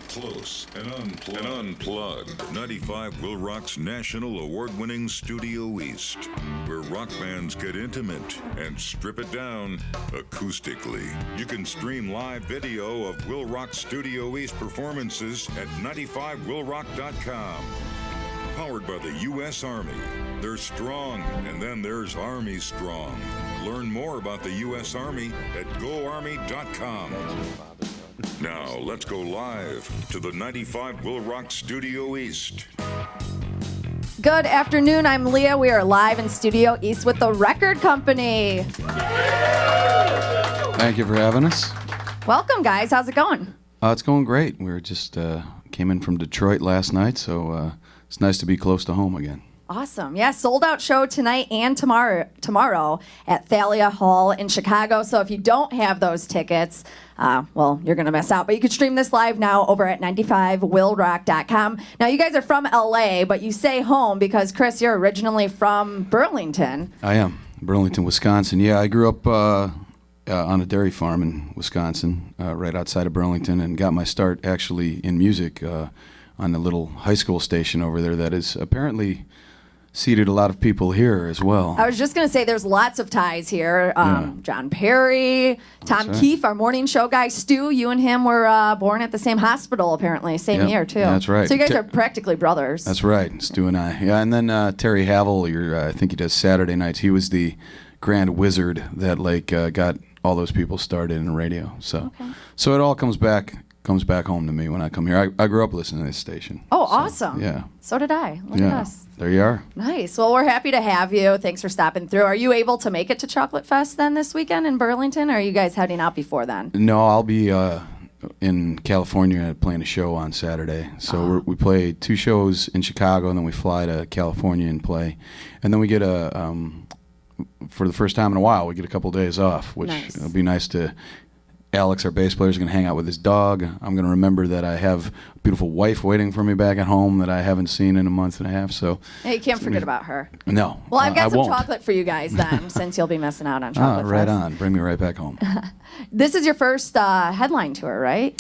close and unplugged. 95 WIIL Rock's national award-winning Studioeast, where rock bands get intimate and strip it down acoustically. You can stream live video of WIIL Rock Studioeast performances at 95willrock.com. Powered by the U.S. Army. There's strong, and then there's Army Strong. Learn more about the U.S. Army at goarmy.com. Now, let's go live to the 95 WIIL Rock Studioeast. Good afternoon, I'm Leah. We are live in Studioeast with the record company. Thank you for having us. Welcome, guys. How's it going? It's going great. We were just came in from Detroit last night, so it's nice to be close to home again. Awesome. Yeah, sold out show tonight and tomorrow at Thalia Hall in Chicago. So if you don't have those tickets, well, you're going to miss out. But you can stream this live now over at 95willrock.com. Now, you guys are from LA, but you say home because, Chris, you're originally from Burlington. I am. Burlington, Wisconsin. Yeah, I grew up on a dairy farm in Wisconsin, right outside of Burlington, and got my start actually in music on the little high school station over there that is apparently seated a lot of people here as well. I was just going to say there's lots of ties here. John Perry, Tom Keefe, our morning show guy. Stu, you and him were born at the same hospital, apparently, same year, too. That's right. So you guys are practically brothers. That's right, Stu and I. Yeah, and then Terry Havel, I think he does Saturday nights. He was the grand wizard that got all those people started in radio. So it all comes back home to me when I come here. I grew up listening to this station. Oh, so, awesome. Yeah. So did I. Look at us. There you are. Nice. Well, we're happy to have you. Thanks for stopping through. Are you able to make it to Chocolate Fest then this weekend in Burlington, or are you guys heading out before then? No, I'll be in California playing a show on Saturday. So we play 2 shows in Chicago, and then we fly to California and play. And then we get for the first time in a while, we get a couple days off, which will be nice to... Alex, our bass player, is going to hang out with his dog. I'm going to remember that I have a beautiful wife waiting for me back at home that I haven't seen in a month and a half. So hey, you can't forget about her. No. Well, I've got some won't. chocolate for you guys then, since you'll be missing out on Chocolate right Fest. on. Bring me right back home. This is your first headline tour, right?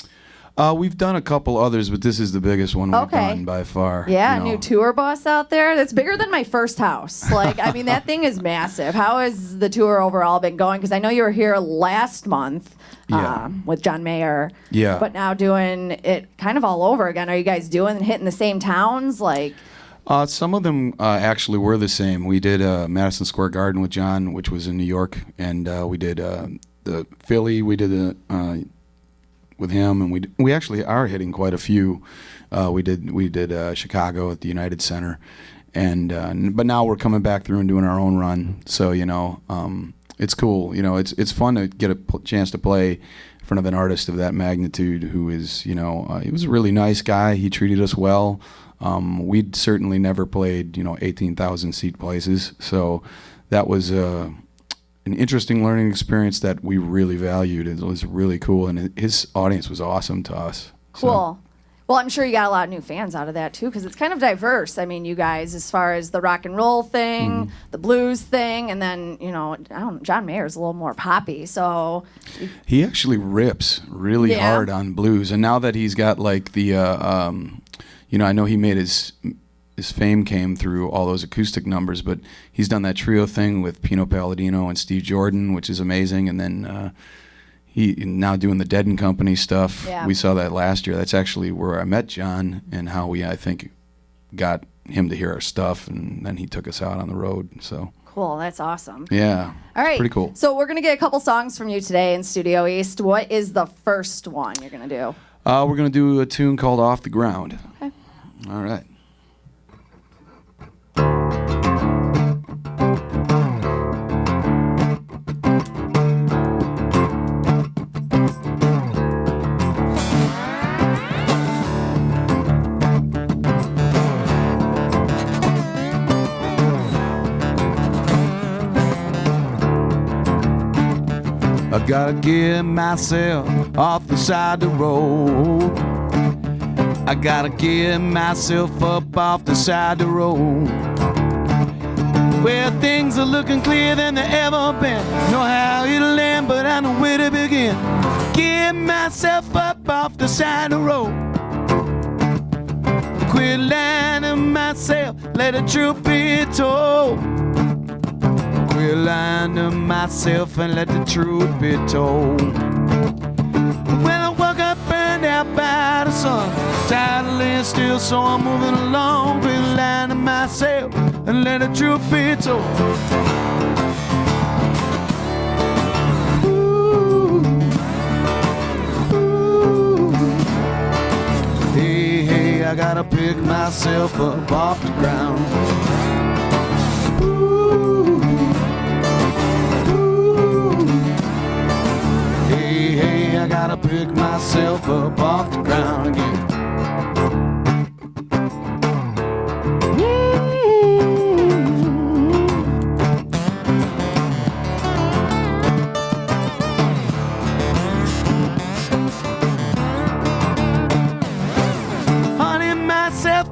We've done a couple others, but this is the biggest one we've done by far. Yeah, new tour bus out there. That's bigger than my first house. That thing is massive. How has the tour overall been going? Because I know you were here last month with John Mayer. Yeah. But now doing it kind of all over again. Are you guys hitting the same towns? Some of them actually were the same. We did Madison Square Garden with John, which was in New York, and we did the Philly. We did with him, and we actually are hitting quite a few. We did Chicago at the United Center, and but now we're coming back through and doing our own run. So it's cool. It's fun to get a chance to play in front of an artist of that magnitude who is he was a really nice guy. He treated us well. We'd certainly never played 18,000 seat places, so that was an interesting learning experience that we really valued. It was really cool, and his audience was awesome to us. Cool. Well, I'm sure you got a lot of new fans out of that, too, because it's kind of diverse. I mean, you guys, as far as the rock and roll thing, the blues thing, and then, John Mayer's a little more poppy, so... He actually rips really hard on blues, and now that he's got, I know he made his fame came through all those acoustic numbers, but he's done that trio thing with Pino Palladino and Steve Jordan, which is amazing, and then he now doing the Dead and Company stuff. Yeah. We saw that last year. That's actually where I met John and how we, I think, got him to hear our stuff, and then he took us out on the road. So cool, that's awesome. Yeah. All right. Pretty cool. So we're going to get a couple songs from you today in Studioeast. What is the first one you're going to do? We're going to do a tune called Off the Ground. Okay. All right. I gotta get myself off the side of the road. I gotta get myself up off the side of the road, where things are looking clearer than they ever been. Know how it'll end, but I know where to begin. Get myself up off the side of the road. Quit lying to myself, let the truth be told. Quit lying to myself and let the truth be told. When I woke up burned out by the sun, tired of laying still, so I'm moving along. Quit lying to myself and let the truth be told. I gotta pick myself up off the ground. Ooh, ooh. Hey, hey, I gotta pick myself up off the ground again.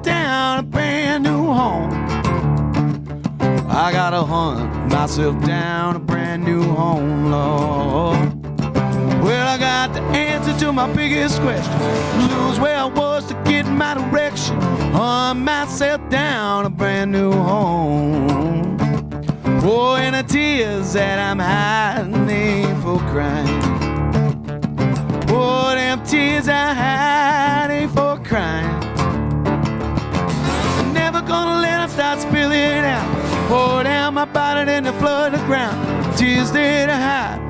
Down a brand new home. I gotta hunt myself down a brand new home, Lord. Well, I got the answer to my biggest question. Lose where I was to get my direction. Hunt myself down a brand new home. Oh, and the tears that I'm hiding ain't for crying. Oh, them tears I hide ain't for crying. Gonna let them start spilling out. Pour down my body, then they flood the ground. Tears that I hide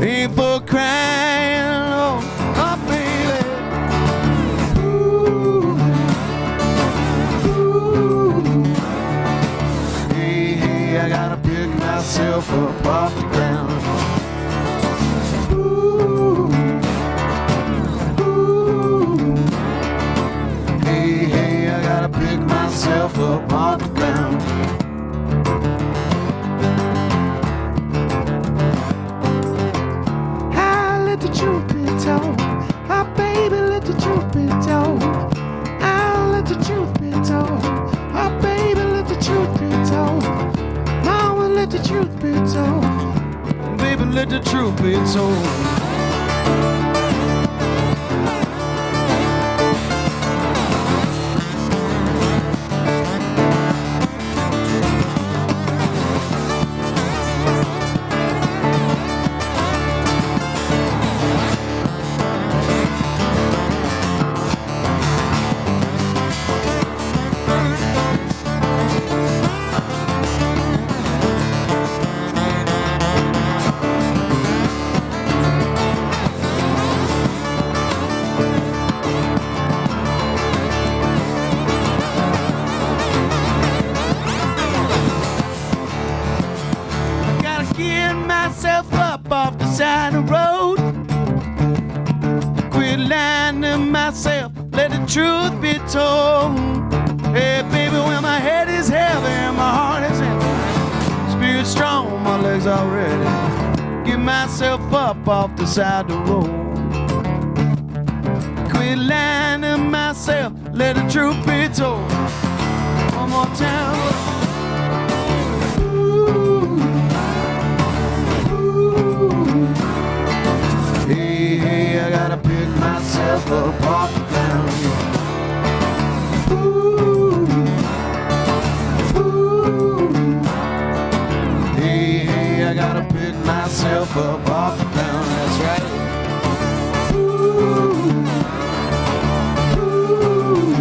ain't for crying. Oh, oh baby. Ooh, ooh. Hey, hey, I gotta pick myself up off the ground. Ooh, ooh. Hey, hey, I gotta pick myself up off the ground. I let the truth be told. Oh, baby, let the truth be told. I let the truth be told. Oh, baby, let the truth be told. Mama, let the truth be told. Baby, let the truth be told. Off the side of the road. Quit lying to myself, let the truth be told. Hey baby, when my head is heavy and my heart is empty, spirit strong, my legs are ready. Get myself up off the side of the road. Quit lying to myself, let the truth be told. One more time. Hey, hey, I gotta pick myself up off the ground. Ooh, ooh. Hey, hey, I gotta pick myself up off the ground. That's right. Ooh, ooh.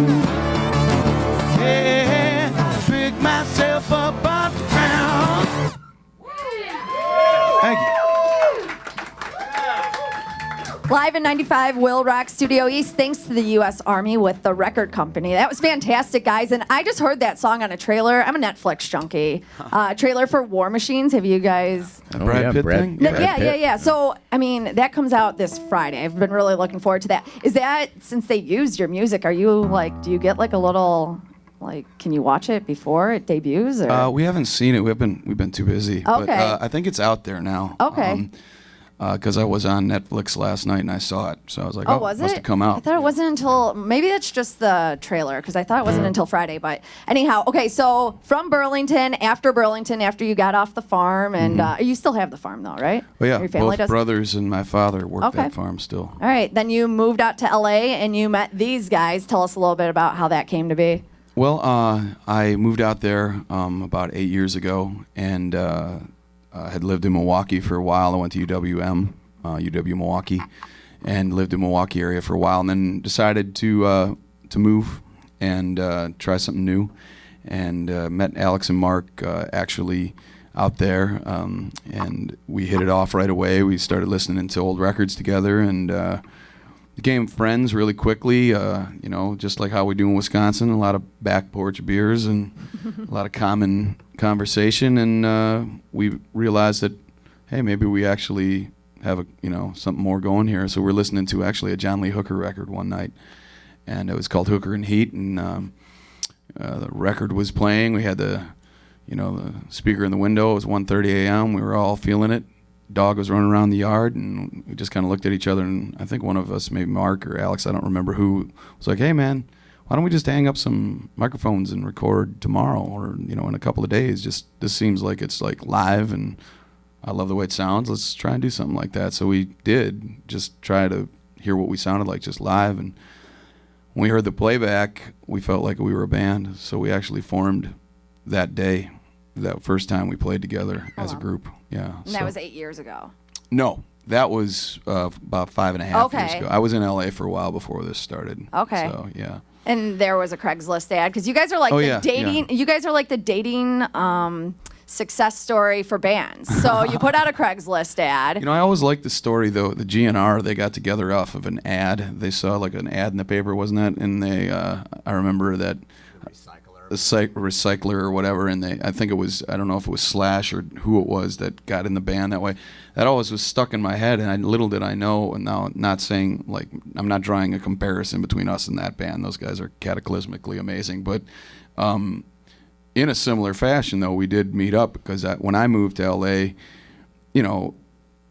Hey, hey, pick myself up off the ground. Thank you. Live in 95, WIIL Rock Studio East. Thanks to the U.S. Army with the record company. That was fantastic, guys. And I just heard that song on a trailer. I'm a Netflix junkie. Trailer for War Machines. Have you guys? Brad Pitt thing? Yeah. So, I mean, that comes out this Friday. I've been really looking forward to that. Is that, since they used your music, are you like, do you get like a little, like, can you watch it before it debuts? Or? We haven't seen it. We've been too busy. Okay. But I think it's out there now. Okay. because I was on Netflix last night and I saw it. So I was like, Oh, was must it? have come out. I thought it wasn't until, maybe it's just the trailer, because I thought it wasn't until Friday. But anyhow, okay, so from Burlington, after you got off the farm, and you still have the farm though, right? Oh, yeah, Your family both does? brothers and my father work Okay. that farm still. All right, then you moved out to LA and you met these guys. Tell us a little bit about how that came to be. Well, I moved out there about 8 years ago and had lived in Milwaukee for a while. I went to UW Milwaukee, and lived in Milwaukee area for a while, and then decided to move and try something new, and met Alex and Mark actually out there, and we hit it off right away. We started listening to old records together, and became friends really quickly, just like how we do in Wisconsin, a lot of back porch beers and a lot of common conversation, and we realized that, hey, maybe we actually have something more going here. So we're listening to actually a John Lee Hooker record one night, and it was called Hooker and Heat, and the record was playing. We had the speaker in the window. It was 1:30 a.m. We were all feeling it. Dog was running around the yard, and we just kind of looked at each other, and I think one of us, maybe Mark or Alex, I don't remember who, was like, hey man, why don't we just hang up some microphones and record tomorrow, or in a couple of days? This seems like it's like live, and I love the way it sounds. Let's try and do something like that. So we did just try to hear what we sounded like just live, and when we heard the playback, we felt like we were a band. So we actually formed that day, that first time we played together as a group. Yeah. And that was 8 years ago. No, that was about 5.5 years Okay. ago. I was in LA for a while before this started. Okay. So yeah. And there was a Craigslist ad, because you guys are like dating. You guys are like the dating success story for bands. So you put out a Craigslist ad. I always liked the story though. The GNR, they got together off of an ad. They saw like an ad in the paper, wasn't that? And they, I remember that. The recycler or whatever, and I think it was, I don't know if it was Slash or who it was that got in the band that way. That always was stuck in my head, and little did I know, and now not saying, like, I'm not drawing a comparison between us and that band. Those guys are cataclysmically amazing, but in a similar fashion, though, we did meet up, because when I moved to LA,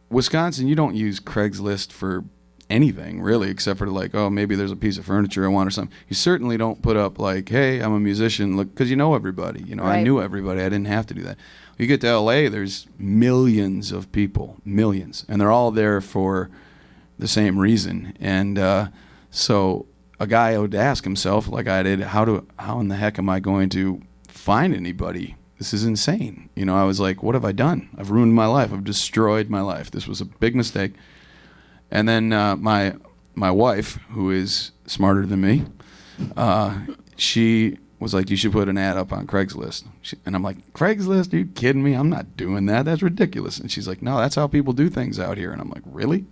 Wisconsin, you don't use Craigslist for anything really, except for like, oh, maybe there's a piece of furniture I want or something. You certainly don't put up like, hey, I'm a musician, look, because everybody. Right. I knew everybody. I didn't have to do that. You get to LA, there's millions of people, millions, and they're all there for the same reason. And so a guy would ask himself, like I did, how in the heck am I going to find anybody? This is insane. I was like, what have I done? I've ruined my life. I've destroyed my life. This was a big mistake. And then my wife, who is smarter than me, she was like, you should put an ad up on Craigslist. And I'm like, Craigslist? Are you kidding me? I'm not doing that. That's ridiculous. And she's like, no, that's how people do things out here. And I'm like, really?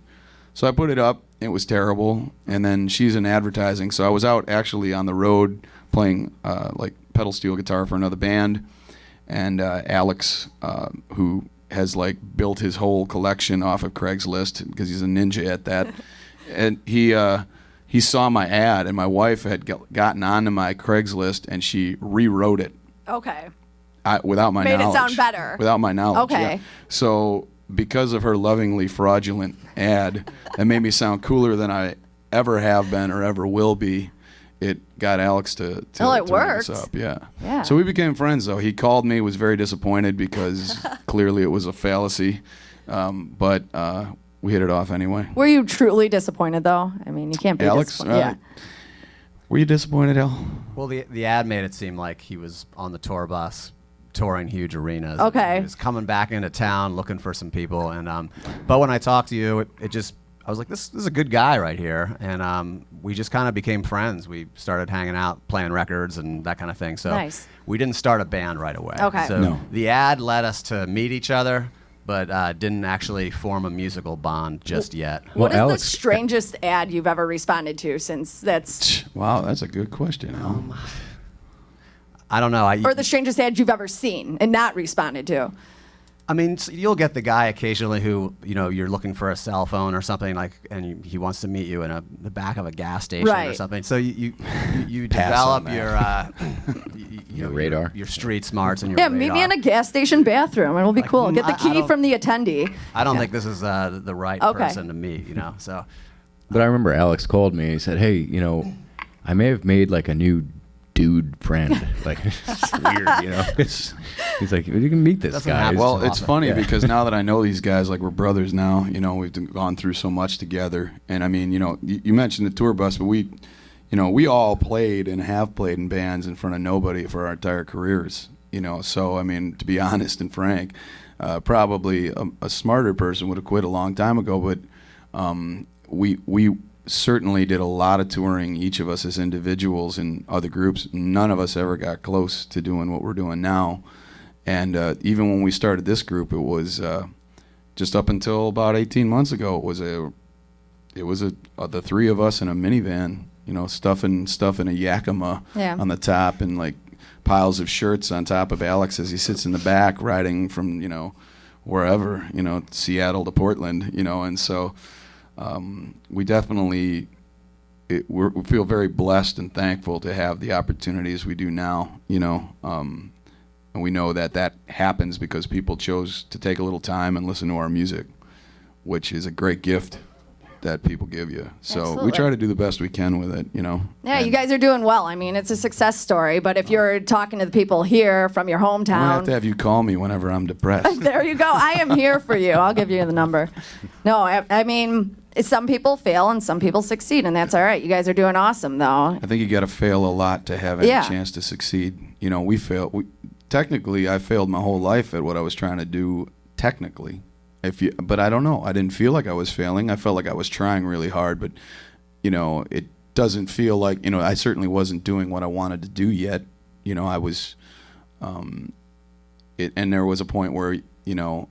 So I put it up. It was terrible. And then she's in advertising. So I was out actually on the road playing like pedal steel guitar for another band. And Alex, who has like built his whole collection off of Craigslist because he's a ninja at that, and he saw my ad, and my wife had gotten onto my Craigslist and she rewrote it. Okay. Without my knowledge. Made it sound knowledge. better. Without my knowledge. Okay. Yeah. So because of her lovingly fraudulent ad, that made me sound cooler than I ever have been or ever will be. It got Alex to it ring worked. us up. Yeah. Yeah. So we became friends, though. He called me, was very disappointed because clearly it was a fallacy, but we hit it off anyway. Were you truly disappointed, though? I mean, you can't be Alex, disappointed. Yeah. were you disappointed, Al? Well, the ad made it seem like he was on the tour bus, touring huge arenas. Okay. He was coming back into town looking for some people, and but when I talked to you, it just, I was like, this is a good guy right here, and we just kind of became friends. We started hanging out, playing records and that kind of thing. So Nice. we didn't start a band right away. Okay. So No. the ad led us to meet each other, but didn't actually form a musical bond just yet. What is Alex- the strangest ad you've ever responded to, since that's... Wow, that's a good question, Al. I don't know. Or the strangest ad you've ever seen and not responded to? I mean, you'll get the guy occasionally who, you're looking for a cell phone or something like, and he wants to meet you in the back of a gas station or something. So you develop your radar, your street smarts, and your radar. Meet me in a gas station bathroom. It'll be cool. Get the key from the attendee. I don't think this is the right person to meet. So. But I remember Alex called me and he said, "Hey, I may have made like a new dude friend." Like, it's weird, he's like, you can meet this guy. Well, it's funny because now that I know these guys, like we're brothers now, we've gone through so much together. And I mean, you mentioned the tour bus, but we all played and have played in bands in front of nobody for our entire careers, So, I mean, to be honest and frank, probably a smarter person would have quit a long time ago, but we certainly did a lot of touring, each of us as individuals and other groups. None of us ever got close to doing what we're doing now. And even when we started this group, it was just up until about 18 months ago. It was the three of us in a minivan, stuffing a Yakima on the top, and like piles of shirts on top of Alex as he sits in the back riding from wherever, Seattle to Portland, and so. We definitely we feel very blessed and thankful to have the opportunities we do now, and we know that happens because people chose to take a little time and listen to our music, which is a great gift that people give you. So Absolutely. We try to do the best we can with it, Yeah, you guys are doing well. I mean, it's a success story, but if you're talking to the people here from your hometown... I have to have you call me whenever I'm depressed. There you go. I am here for you. I'll give you the number. No, I mean... Some people fail and some people succeed, and that's all right. You guys are doing awesome, though. I think you got to fail a lot to have any chance to succeed. We fail. Technically, I failed my whole life at what I was trying to do technically. But I don't know. I didn't feel like I was failing. I felt like I was trying really hard, but it doesn't feel like I certainly wasn't doing what I wanted to do yet. I was, and there was a point where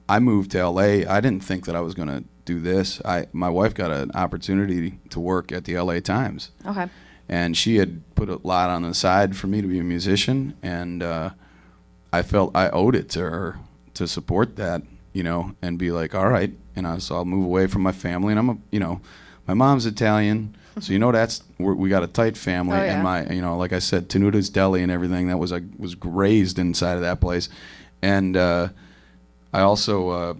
I moved to LA. I didn't think that I was going to do this. My wife got an opportunity to work at the LA Times. Okay. And she had put a lot on the side for me to be a musician, and I felt I owed it to her to support that, and be like, all right, so I'll move away from my family, and my mom's Italian, so we got a tight family, and my, like I said, Tenuta's Deli and everything that was raised inside of that place, and I also.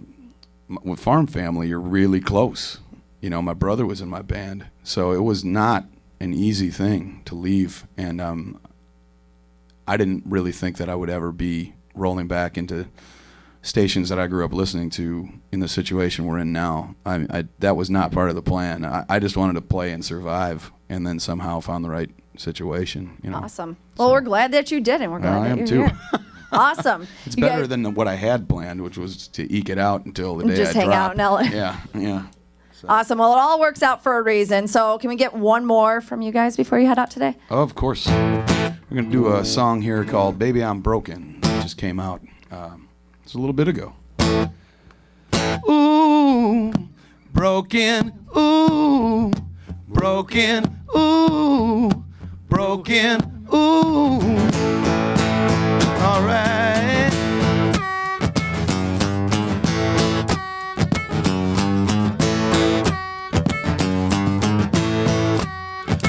With Farm Family, you're really close. My brother was in my band, so it was not an easy thing to leave. And I didn't really think that I would ever be rolling back into stations that I grew up listening to in the situation we're in now. That was not part of the plan. I just wanted to play and survive, and then somehow found the right situation. Awesome. Well, we're glad that you did, and we're glad that you're here. Awesome. It's better than what I had planned, which was to eke it out until the day just I hang out dropped. in LA. Yeah. So. Awesome. Well, it all works out for a reason. So can we get one more from you guys before you head out today? Of course. We're going to do a song here called Baby I'm Broken. It just came out just a little bit ago. Ooh, broken, ooh, broken, ooh, broken, ooh. All right.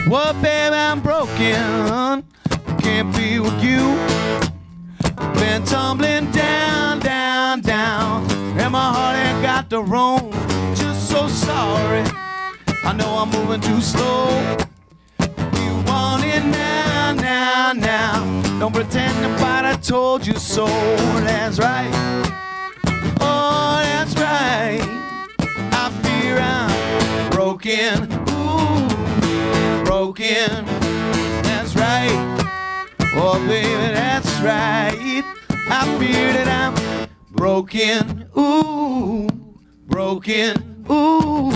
Well, baby, I'm broken. Can't be with you. Been tumbling down, down, down. And my heart ain't got the room. Just so sorry. I know I'm moving too slow. You want it now, now, now. Don't pretend nobody told you so. That's right. Oh, that's right. I fear I'm broken. Ooh, broken. That's right. Oh, baby, that's right. I fear that I'm broken. Ooh, broken. Ooh.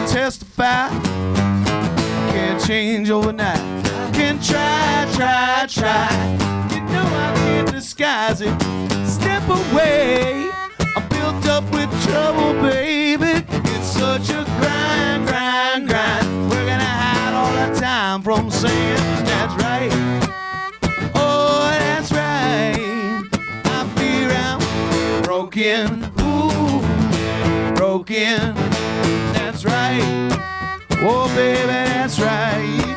Testify, I can't change overnight. Can try, try, try. You know I can't disguise it. Step away. I'm built up with trouble, baby. It's such a grind, grind, saying that's right. Oh, that's right. I feel I'm broken. Ooh, broken. That's right. Oh, baby, that's right.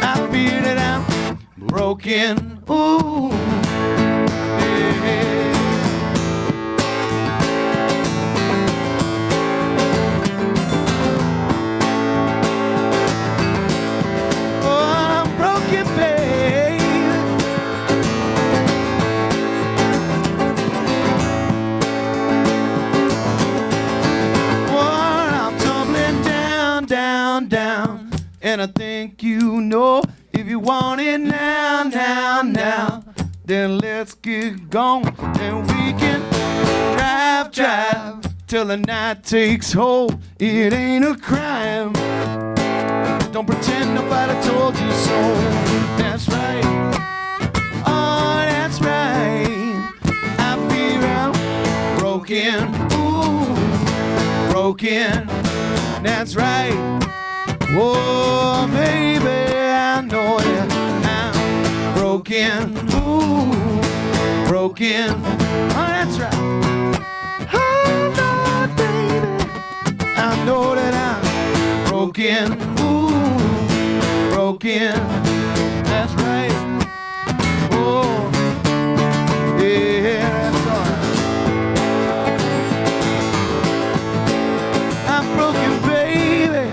I feel that I'm broken. Ooh, baby. And I think you know if you want it now, now, now, then let's get gone and we can drive, drive till the night takes hold. It ain't a crime. Don't pretend nobody told you so. That's right. Oh, that's right. I feel I'm broken. Ooh, broken. That's right. Oh, baby, I know that I'm broken. Ooh, broken. Oh, that's right. Oh, Lord, baby, I know that I'm broken. Ooh, broken. That's right. Oh, yeah, that's all right. I'm broken, baby.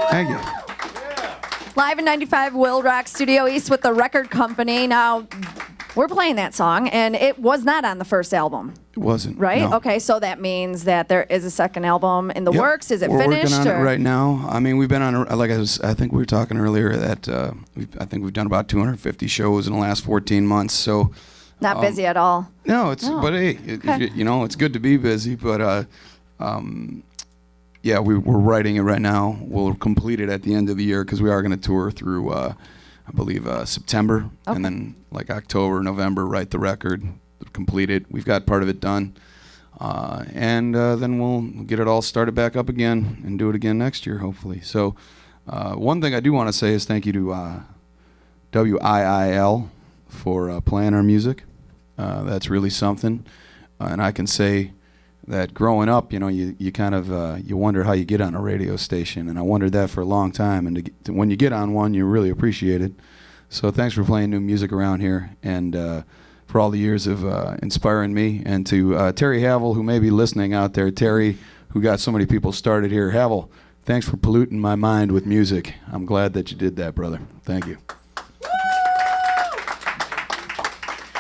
Thank you. Live in 95 WIIL Rock Studio East with the record company. Now, we're playing that song, and it was not on the first album, It wasn't. right? no. Okay, so that means that there is a second album in the Yep. works. Is it We're finished? working on or? it right now. I mean, we've been on, like I think we were talking earlier, that I think we've done about 250 shows in the last 14 months. So Not busy at all. no, it's Oh, but hey, okay. you know, it's good to be busy. But yeah, we're writing it right now. We'll complete it at the end of the year because we are going to tour through, I believe, September, Okay. and then like October, November, write the record, complete it. We've got part of it done, and then we'll get it all started back up again and do it again next year, hopefully. So, one thing I do want to say is thank you to WIIL for playing our music. That's really something, and I can say that growing up, you know, you kind of you wonder how you get on a radio station, and I wondered that for a long time. And when you get on one, you really appreciate it. So thanks for playing new music around here, and for all the years of inspiring me. And to Terry Havel, who may be listening out there, Terry, who got so many people started here. Havel, thanks for polluting my mind with music. I'm glad that you did that, brother. Thank you.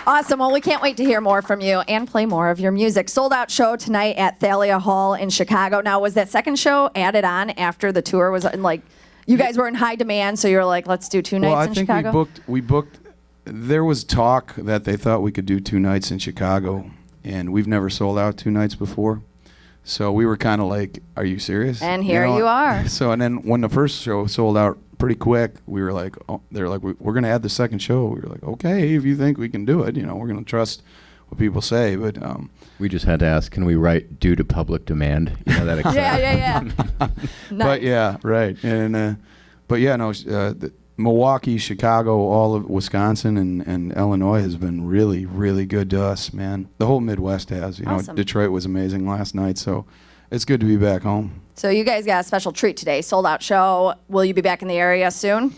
Awesome. Well, we can't wait to hear more from you and play more of your music. Sold out show tonight at Thalia Hall in Chicago. Now, was that second show added on after the tour was like, you guys were in high demand, so you were like, let's do two nights in Chicago? Well, I think we booked. There was talk that they thought we could do 2 nights in Chicago, and we've never sold out 2 nights before. So we were kind of like, "Are you serious?" And here you are. So and then when the first show sold out pretty quick, we were like, "Oh," they're like, "We're going to add the second show." We were like, "Okay, if you think we can do it, we're going to trust what people say." But We just had to ask, can we write due to public demand? That Yeah. but Nice. yeah, right. And but yeah, no, Milwaukee, Chicago, all of Wisconsin and Illinois has been really, really good to us, man. The whole Midwest has. Awesome. Detroit was amazing last night, so it's good to be back home. So you guys got a special treat today. Sold out show. Will you be back in the area soon?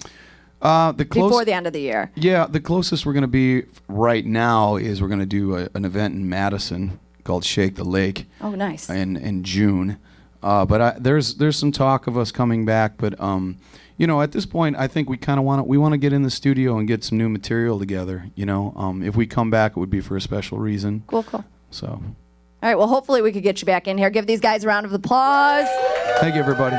Before the end of the year. Yeah, the closest we're going to be right now is we're going to do an event in Madison called Shake the Lake. Oh, nice. In June. But there's some talk of us coming back, but at this point, I think we kind of want to get in the studio and get some new material together. If we come back, it would be for a special reason. Cool. So, All right. Well, hopefully we could get you back in here. Give these guys a round of applause. thank you, everybody.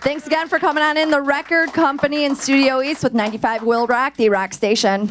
Thanks again for coming on in. The Record Company in Studioeast with 95 WIIL Rock, the rock station.